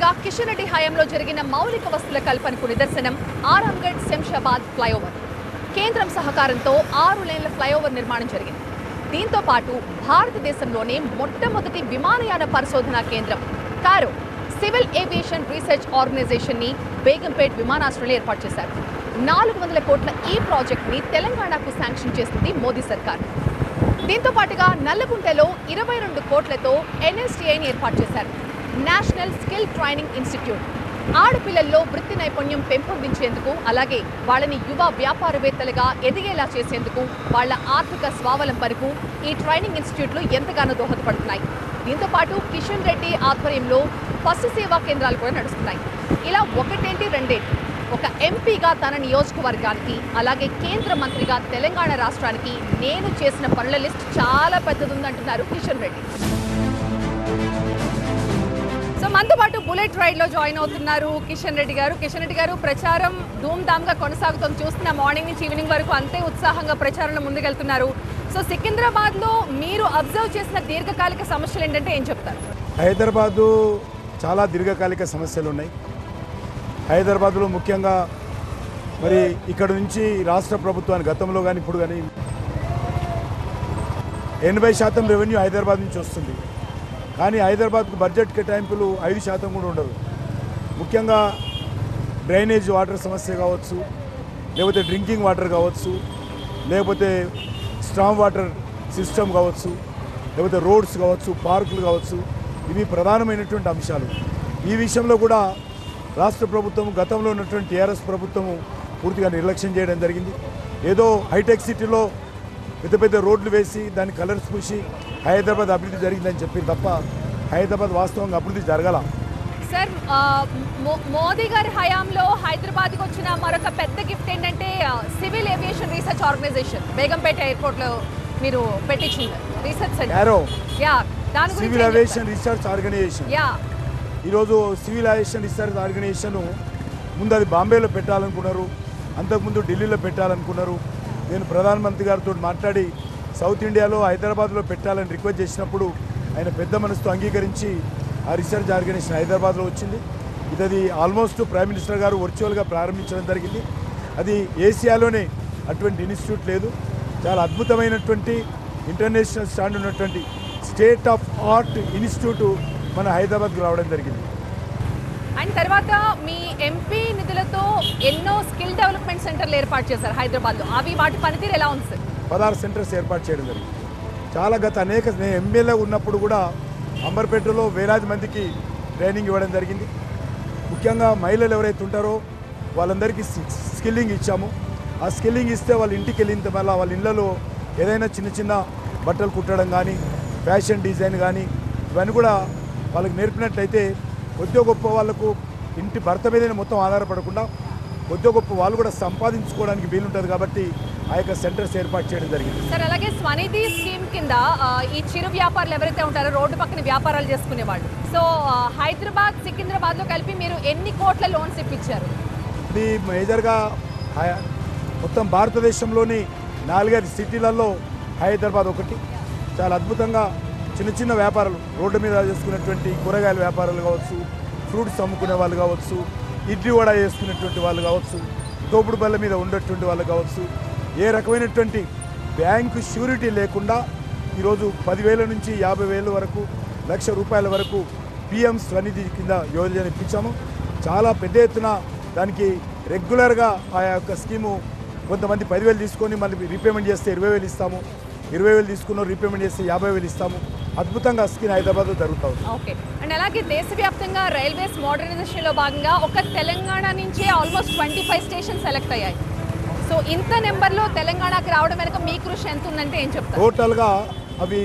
తాజాగా కిషన్ రెడ్డి హయాంలో జరిగిన మౌలిక వసతుల కల్పనకు నిదర్శనం ఆరాంగఢ్ శంషాబాద్ ఫ్లైఓవర్. కేంద్రం సహకారంతో 6 లేన్ల ఫ్లైఓవర్ నిర్మాణం జరిగింది. దీంతో పాటు భారతదేశంలోనే మొట్టమొదటి విమానయాన పరిశోధనా కేంద్రం కారో సివిల్ ఏవియేషన్ రీసెర్చ్ ఆర్గనైజేషన్ ని బేగంపేట్ విమానాశ్రయంలో ఏర్పాటు చేశారు. 400 కోట్ల ఈ ప్రాజెక్ట్ ని తెలంగాణకు శాంక్షన్ చేసింది మోదీ సర్కార్. దీంతో పాటుగా నల్లగుంటలో 22 కోట్లతో NSTIని ఏర్పాటు చేశారు. నేషనల్ స్కిల్ ట్రైనింగ్ ఇన్స్టిట్యూట్ ఆడపిల్లల్లో వృత్తి నైపుణ్యం పెంపొందించేందుకు, అలాగే వాళ్ళని యువ వ్యాపారవేత్తలుగా ఎదిగేలా చేసేందుకు, వాళ్ళ ఆర్థిక స్వావలంబనకు ఈ ట్రైనింగ్ ఇన్స్టిట్యూట్లు ఎంతగానో దోహదపడుతున్నాయి. దీంతో పాటు కిషన్ రెడ్డి ఆధ్వర్యంలో పశు సేవా కేంద్రాలు కూడా నడుస్తున్నాయి. ఇలా ఒకటేంటి రెండేంటి, ఒక ఎంపీగా తన నియోజకవర్గానికి, అలాగే కేంద్ర మంత్రిగా తెలంగాణ రాష్ట్రానికి నేను చేసిన పనుల లిస్ట్ చాలా పెద్దదుందంటున్నారు కిషన్ రెడ్డి. సో మనతో పాటు బుల్లెట్ రైడ్లో జాయిన్ అవుతున్నారు కిషన్ రెడ్డి గారు. కిషన్ రెడ్డి గారు, ప్రచారం ధూమ్ ధామ్గా కొనసాగుతుంది. చూస్తున్న మార్నింగ్ నుంచి ఈవినింగ్ వరకు అంతే ఉత్సాహంగా ప్రచారంలో ముందుకెళ్తున్నారు. సో సికింద్రాబాద్లో మీరు అబ్జర్వ్ చేసిన దీర్ఘకాలిక సమస్యలు ఏంటంటే ఏం చెప్తారు? హైదరాబాదు చాలా దీర్ఘకాలిక సమస్యలు ఉన్నాయి. హైదరాబాద్లో ముఖ్యంగా మరి ఇక్కడ నుంచి రాష్ట్ర ప్రభుత్వానికి గతంలో కానీ ఇప్పుడు కానీ 80% రెవెన్యూ హైదరాబాద్ నుంచి వస్తుంది. కానీ హైదరాబాద్కు బడ్జెట్ కేటాయింపులు 5% కూడా ఉండదు. ముఖ్యంగా డ్రైనేజ్ వాటర్ సమస్య కావచ్చు, లేకపోతే డ్రింకింగ్ వాటర్ కావచ్చు, లేకపోతే స్ట్రాంగ్ వాటర్ సిస్టమ్ కావచ్చు, లేకపోతే రోడ్స్ కావచ్చు, పార్కులు కావచ్చు, ఇవి ప్రధానమైనటువంటి అంశాలు. ఈ విషయంలో కూడా రాష్ట్ర ప్రభుత్వం గతంలో ఉన్నటువంటి టీఆర్ఎస్ ప్రభుత్వము పూర్తిగా నిర్లక్ష్యం చేయడం జరిగింది. ఏదో హైటెక్ సిటీలో పెద్ద పెద్ద రోడ్లు వేసి దాన్ని కలర్స్ పూసి హైదరాబాద్ అభివృద్ధి జరిగిందని చెప్పి తప్ప హైదరాబాద్ వాస్తవంగా అభివృద్ధి జరగల. సార్, మోదీ గారి హయాంలో హైదరాబాద్కి వచ్చిన మరొక పెద్ద గిఫ్ట్ ఏంటంటే civil aviation research organisation Begumpet ఎయిర్పోర్ట్లో మీరు పెట్టించింది research centre. Civil aviation research organisation ఈరోజు సివిల్ ఏవియేషన్ రీసెర్చ్ ఆర్గనైజేషన్ ముందు అది బాంబేలో పెట్టాలనుకున్నారు, అంతకుముందు ఢిల్లీలో పెట్టాలనుకున్నారు. నేను ప్రధానమంత్రి గారితో మాట్లాడి సౌత్ ఇండియాలో హైదరాబాద్లో పెట్టాలని రిక్వెస్ట్ చేసినప్పుడు ఆయన పెద్ద మనసుతో అంగీకరించి ఆ రీసెర్చ్ ఆర్గనైజేషన్ హైదరాబాద్లో వచ్చింది. ఇది ఆల్మోస్ట్ ప్రైమ్ మినిస్టర్ గారు వర్చువల్గా ప్రారంభించడం జరిగింది. అది ఏసియాలోనే అటువంటి ఇన్స్టిట్యూట్ లేదు. చాలా అద్భుతమైనటువంటి ఇంటర్నేషనల్ స్టాండర్డ్ ఉన్నటువంటి స్టేట్ ఆఫ్ ఆర్ట్ ఇన్స్టిట్యూట్ మన హైదరాబాద్కు రావడం జరిగింది. అండ్ తర్వాత మీ ఎంపీ నిధులతో ఎన్నో స్కిల్ డెవలప్మెంట్ సెంటర్లు ఏర్పాటు చేశారు హైదరాబాద్లో. అవి వాటి పనితీరు ఎలా ఉంది సార్? 16 సెంటర్స్ ఏర్పాటు చేయడం జరిగింది. చాలా నేను ఎమ్మెల్యే ఉన్నప్పుడు కూడా అంబర్పేటలో వేలాది మందికి ట్రైనింగ్ ఇవ్వడం జరిగింది. ముఖ్యంగా మహిళలు ఎవరైతే ఉంటారో వాళ్ళందరికీ స్కిల్లింగ్ ఇచ్చాము. ఆ స్కిల్లింగ్ ఇస్తే వాళ్ళ ఇంటికి వెళ్ళిన వల్ల వాళ్ళ ఇళ్లలో ఏదైనా చిన్న చిన్న బట్టలు కుట్టడం కానీ, ఫ్యాషన్ డిజైన్ కానీ ఇవన్నీ కూడా వాళ్ళకి నేర్పినట్లయితే కొద్దిగా గొప్ప వాళ్ళకు ఇంటి భర్త మీదనే మొత్తం ఆధారపడకుండా కొద్దిగా గొప్ప వాళ్ళు కూడా సంపాదించుకోవడానికి వీలుంటుంది. కాబట్టి ఆ యొక్క సెంటర్స్ ఏర్పాటు చేయడం జరిగింది. సార్, అలాగే స్వనిధి స్కీమ్ కింద ఈ చిరు వ్యాపారులు ఎవరైతే ఉంటారో రోడ్డు పక్కన వ్యాపారాలు చేసుకునే వాళ్ళు, సో హైదరాబాద్ సికింద్రాబాద్లో కలిపి మీరు ఎన్ని కోట్ల లోన్స్ ఇప్పించారు? ఇది మేజర్గా మొత్తం భారతదేశంలోని 4-5 సిటీలలో హైదరాబాద్ ఒకటి. చాలా అద్భుతంగా చిన్న చిన్న వ్యాపారాలు రోడ్డు మీద చేసుకునేటువంటి కూరగాయల వ్యాపారాలు కావచ్చు, ఫ్రూట్స్ అమ్ముకునే వాళ్ళు కావచ్చు, ఇడ్లీ వడ చేసుకునేటువంటి వాళ్ళు కావచ్చు, తోపుడు బల్ల మీద ఉండేటువంటి వాళ్ళు కావచ్చు, ఏ రకమైనటువంటి బ్యాంకు ష్యూరిటీ లేకుండా ఈరోజు 10,000 నుంచి 50,000 వరకు, ₹1,00,000 వరకు PM స్వనిధి కింద యోజన ఇప్పించాము. చాలా పెద్ద ఎత్తున దానికి రెగ్యులర్గా ఆ యొక్క స్కీము కొంతమంది 10,000 తీసుకొని మళ్ళీ రీపేమెంట్ చేస్తే 20,000 ఇస్తాము, 20,000 తీసుకున్న రీపేమెంట్ చేస్తే 50,000 ఇస్తాము. అద్భుతంగా స్కీమ్ హైదరాబాద్లో జరుగుతుంది. ఓకే. అండ్ అలాగే దేశవ్యాప్తంగా రైల్వేస్ మోడర్నైజేషన్లో భాగంగా ఒక తెలంగాణ నుంచే ఆల్మోస్ట్ 25 స్టేషన్ సెలెక్ట్ అయ్యాయి. సో ఇంత నెంబర్లో తెలంగాణకి రావడం వెనుక మీ కృషి ఎంత ఉందంటే ఏం చెప్తారు? టోటల్గా అవి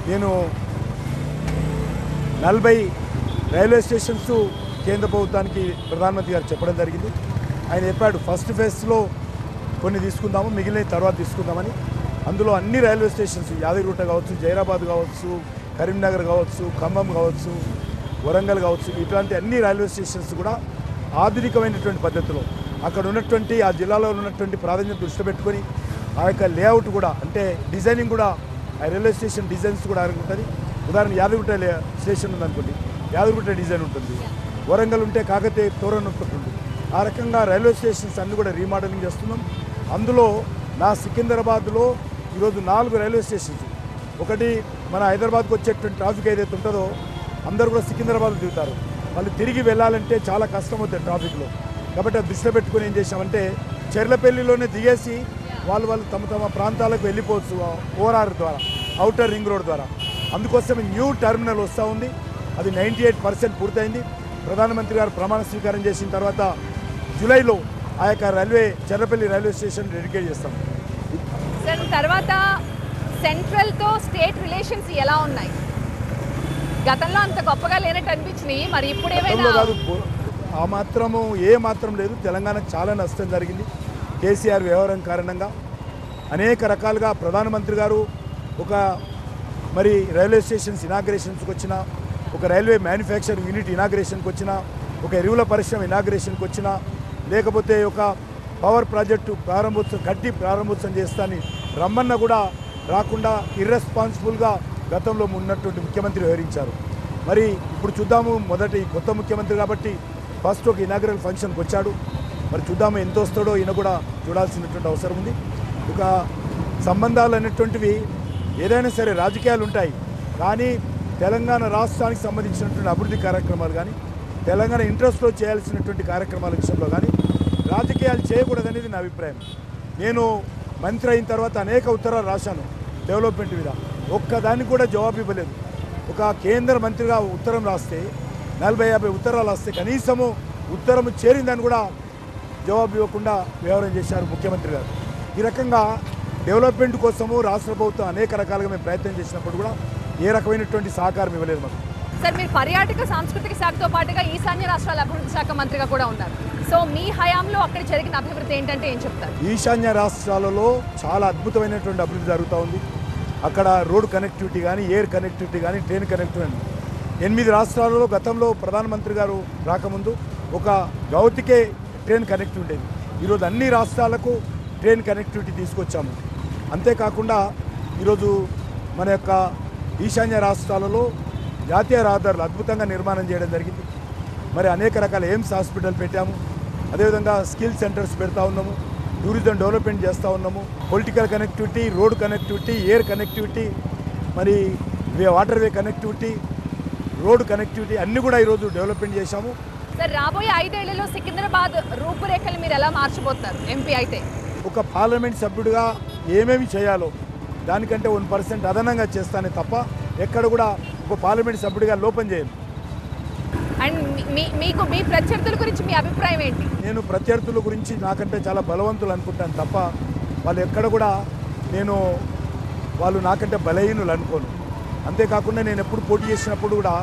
నేను 40 రైల్వే స్టేషన్స్ కేంద్ర ప్రభుత్వానికి ప్రధానమంత్రి గారు చెప్పడం జరిగింది. ఆయన చెప్పాడు ఫస్ట్ ఫేజ్లో కొన్ని తీసుకుందాము, మిగిలిన తర్వాత తీసుకుందామని. అందులో అన్ని రైల్వే స్టేషన్స్ యాదగిరిగుట్ట కావచ్చు, జైరాబాద్ కావచ్చు, కరీంనగర్ కావచ్చు, ఖమ్మం కావచ్చు, వరంగల్ కావచ్చు, ఇట్లాంటి అన్ని రైల్వే స్టేషన్స్ కూడా ఆధునికమైనటువంటి పద్ధతిలో అక్కడ ఉన్నటువంటి ఆ జిల్లాలో ఉన్నటువంటి ప్రాధాన్యత దృష్టి పెట్టుకొని ఆ యొక్క లేఅవుట్ కూడా అంటే డిజైనింగ్ కూడా ఆ రైల్వే స్టేషన్ డిజైన్స్ కూడా ఉంటుంది. ఉదాహరణ యాదగిరిగుట్ట స్టేషన్ ఉందనుకోండి, యాదగిరిగుట్ట డిజైన్ ఉంటుంది. వరంగల్ ఉంటే కాకతీయ తోరణ ఒకటి ఉంది. ఆ రకంగా రైల్వే స్టేషన్స్ అన్నీ కూడా రీమోడలింగ్ చేస్తున్నాం. అందులో నా సికింద్రాబాద్లో ఈరోజు 4 రైల్వే స్టేషన్స్. ఒకటి మన హైదరాబాద్కు వచ్చేటువంటి ట్రాఫిక్ ఏదైతే ఉంటుందో అందరూ కూడా సికింద్రాబాద్ దిగుతారు. వాళ్ళు తిరిగి వెళ్ళాలంటే చాలా కష్టం అవుతుంది ట్రాఫిక్లో. కాబట్టి అది దృష్టిలో పెట్టుకుని ఏం చేశామంటే చెర్లపల్లిలోనే దిగేసి వాళ్ళు తమ ప్రాంతాలకు వెళ్ళిపోవచ్చు ఓఆర్ఆర్ ద్వారా, ఔటర్ రింగ్ రోడ్ ద్వారా. అందుకోసం న్యూ టెర్మినల్ వస్తూ ఉంది. అది 98% పూర్తయింది. ప్రధానమంత్రి గారు ప్రమాణ స్వీకారం చేసిన తర్వాత జూలైలో ఆ యొక్క చెర్లపల్లి రైల్వే స్టేషన్ డెడికేట్ చేస్తాం. సార్ తర్వాత సెంట్రల్తో స్టేట్ రిలేషన్స్ ఎలా ఉన్నాయి? గతంలో అంత గొప్పగా లేనట్టు అనిపించినాయి, మరి ఇప్పుడు ఏమైనా కాదు ఆ మాత్రము ఏ మాత్రం లేదు. తెలంగాణకు చాలా నష్టం జరిగింది కేసీఆర్ వ్యవహారం కారణంగా. అనేక రకాలుగా ప్రధానమంత్రి గారు ఒక మరి రైల్వే స్టేషన్స్ ఇనాగ్రేషన్స్కి వచ్చిన, ఒక రైల్వే మ్యానుఫ్యాక్చరింగ్ యూనిట్ ఇనాగ్రేషన్కి వచ్చిన, ఒక ఎరువుల పరిశ్రమ ఇనాగ్రేషన్కి వచ్చిన, లేకపోతే ఒక పవర్ ప్రాజెక్టు ప్రారంభోత్సవం చేస్తాని రమ్మన్న కూడా రాకుండా ఇర్రెస్పాన్సిబుల్గా గతంలో ఉన్నటువంటి ముఖ్యమంత్రి వ్యవహరించారు. మరి ఇప్పుడు చూద్దాము, మొదటి కొత్త ముఖ్యమంత్రి కాబట్టి ఫస్ట్ ఒక ఇనాగ్రల్ ఫంక్షన్కి వచ్చాడు. మరి చూద్దాము ఎంత వస్తాడో ఈయన కూడా చూడాల్సినటువంటి అవసరం ఉంది. ఒక సంబంధాలు అనేటువంటివి ఏదైనా సరే రాజకీయాలు ఉంటాయి, కానీ తెలంగాణ రాష్ట్రానికి సంబంధించినటువంటి అభివృద్ధి కార్యక్రమాలు కానీ తెలంగాణ ఇంట్రెస్ట్లో చేయాల్సినటువంటి కార్యక్రమాల విషయంలో కానీ రాజకీయాలు చేయకూడదనేది నా అభిప్రాయం. నేను మంత్రి అయిన తర్వాత అనేక ఉత్తరాలు రాశాను డెవలప్మెంట్ మీద, ఒక్కదానికి కూడా జవాబు ఇవ్వలేదు. ఒక కేంద్ర మంత్రిగా ఉత్తరం రాస్తే 40-50 ఉత్తరాలు రాస్తే కనీసము ఉత్తరము చేరిందని కూడా జవాబు ఇవ్వకుండా వ్యవహారం చేశారు ముఖ్యమంత్రి గారు. ఈ రకంగా డెవలప్మెంట్ కోసము రాష్ట్ర ప్రభుత్వం అనేక రకాలుగా మేము ప్రయత్నం చేసినప్పుడు కూడా ఏ రకమైనటువంటి సహకారం ఇవ్వలేదు మాకు. సార్ మీరు పర్యాటక సాంస్కృతిక శాఖతో పాటుగా ఈశాన్య రాష్ట్రాల అభివృద్ధి శాఖ మంత్రిగా కూడా ఉన్నారు. సో మీ హయాంలో అక్కడ జరిగిన అభివృద్ధి ఏంటంటే ఏం చెప్తారు? ఈశాన్య రాష్ట్రాలలో చాలా అద్భుతమైనటువంటి అభివృద్ధి జరుగుతూ ఉంది. అక్కడ రోడ్ కనెక్టివిటీ కానీ, ఎయిర్ కనెక్టివిటీ కానీ, ట్రైన్ కనెక్టివిటీ 8 రాష్ట్రాలలో గతంలో ప్రధానమంత్రి గారు రాకముందు ఒక గౌతికే ట్రైన్ కనెక్టివిటీ ఉండేది. ఈరోజు అన్ని రాష్ట్రాలకు ట్రైన్ కనెక్టివిటీ తీసుకొచ్చాము. అంతేకాకుండా ఈరోజు మన యొక్క ఈశాన్య రాష్ట్రాలలో జాతీయ రహదారులు అద్భుతంగా నిర్మాణం చేయడం జరిగింది. మరి అనేక రకాల ఎయిమ్స్ హాస్పిటల్ పెట్టాము. అదేవిధంగా స్కిల్ సెంటర్స్ పెడతా ఉన్నాము, టూరిజం డెవలప్మెంట్ చేస్తూ ఉన్నాము. Political connectivity, road connectivity, air connectivity, మరి వాటర్ వే కనెక్టివిటీ, రోడ్ కనెక్టివిటీ అన్నీ కూడా ఈరోజు డెవలప్మెంట్ చేశాము. సార్ రాబోయే 5 ఏళ్లలో సికింద్రాబాద్ రూపురేఖలు మీరు ఎలా మార్చబోతున్నారు ఎంపీ అయితే? ఒక పార్లమెంట్ సభ్యుడిగా ఏమేమి చేయాలో దానికంటే 1% అదనంగా చేస్తానే తప్ప ఎక్కడ కూడా ఒక పార్లమెంట్ సభ్యుడిగా లోపం చేయను. అండ్ మీకు మీ ప్రత్యర్థుల గురించి మీ అభిప్రాయం ఏంటి? నేను ప్రత్యర్థుల గురించి నాకంటే చాలా బలవంతులు అనుకుంటాను తప్ప వాళ్ళు ఎక్కడ కూడా వాళ్ళు నాకంటే బలహీనులు అనుకోను. అంతేకాకుండా నేను ఎప్పుడు పోటీ చేసినప్పుడు కూడా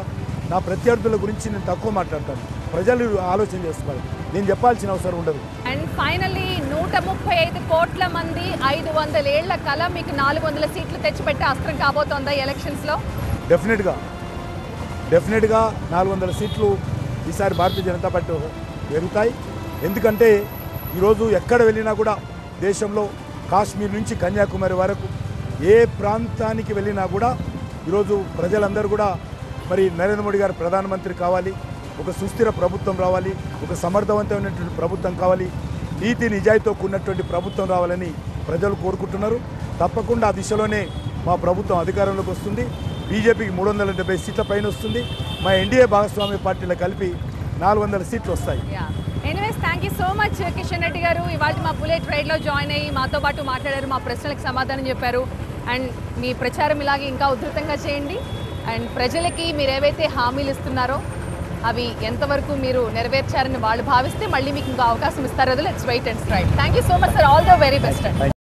నా ప్రత్యర్థుల గురించి నేను తక్కువ మాట్లాడతాను. ప్రజలు ఆలోచన చేస్తున్నారు, నేను చెప్పాల్సిన అవసరం ఉండదు. అండ్ ఫైనల్లీ 135 కోట్ల మంది 500 ఏళ్ల కళ మీకు 400 సీట్లు తెచ్చిపెట్టే అస్త్రం కాబోతోందా ఎలక్షన్స్లో? డెఫినెట్గా 400 సీట్లు ఈసారి భారతీయ జనతా పార్టీ పెరుగుతాయి. ఎందుకంటే ఈరోజు ఎక్కడ వెళ్ళినా కూడా దేశంలో కాశ్మీర్ నుంచి కన్యాకుమారి వరకు ఏ ప్రాంతానికి వెళ్ళినా కూడా ఈరోజు ప్రజలందరూ కూడా మరి నరేంద్ర మోడీ గారు ప్రధానమంత్రి కావాలి, ఒక సుస్థిర ప్రభుత్వం రావాలి, ఒక సమర్థవంతమైనటువంటి ప్రభుత్వం కావాలి, నీతి నిజాయితీతో కూడినటువంటి ప్రభుత్వం రావాలని ప్రజలు కోరుకుంటున్నారు. తప్పకుండా ఆ దిశలోనే మా ప్రభుత్వం అధికారంలోకి వస్తుంది. బీజేపీకి 370 సీట్ల పైన వస్తుంది. మా ఎన్డీఏ భాగస్వామ్య పార్టీలు కలిపి 400 సీట్లు వస్తాయి. Anyways thank you so much Kishan Reddy గారు. ఇవాళ మా బుల్లెట్ రైడ్లో జాయిన్ అయ్యి మాతో పాటు మాట్లాడారు, మా ప్రశ్నలకు సమాధానం చెప్పారు. అండ్ మీ ప్రచారం ఇలాగే ఇంకా ఉధృతంగా చేయండి. అండ్ ప్రజలకి మీరు ఏవైతే హామీలు ఇస్తున్నారో అవి ఎంతవరకు మీరు నెరవేర్చారని వాళ్ళు భావిస్తే మళ్ళీ మీకు ఇంకో అవకాశం ఇస్తారో let's wait and try. Thank you so much sir. All the very best.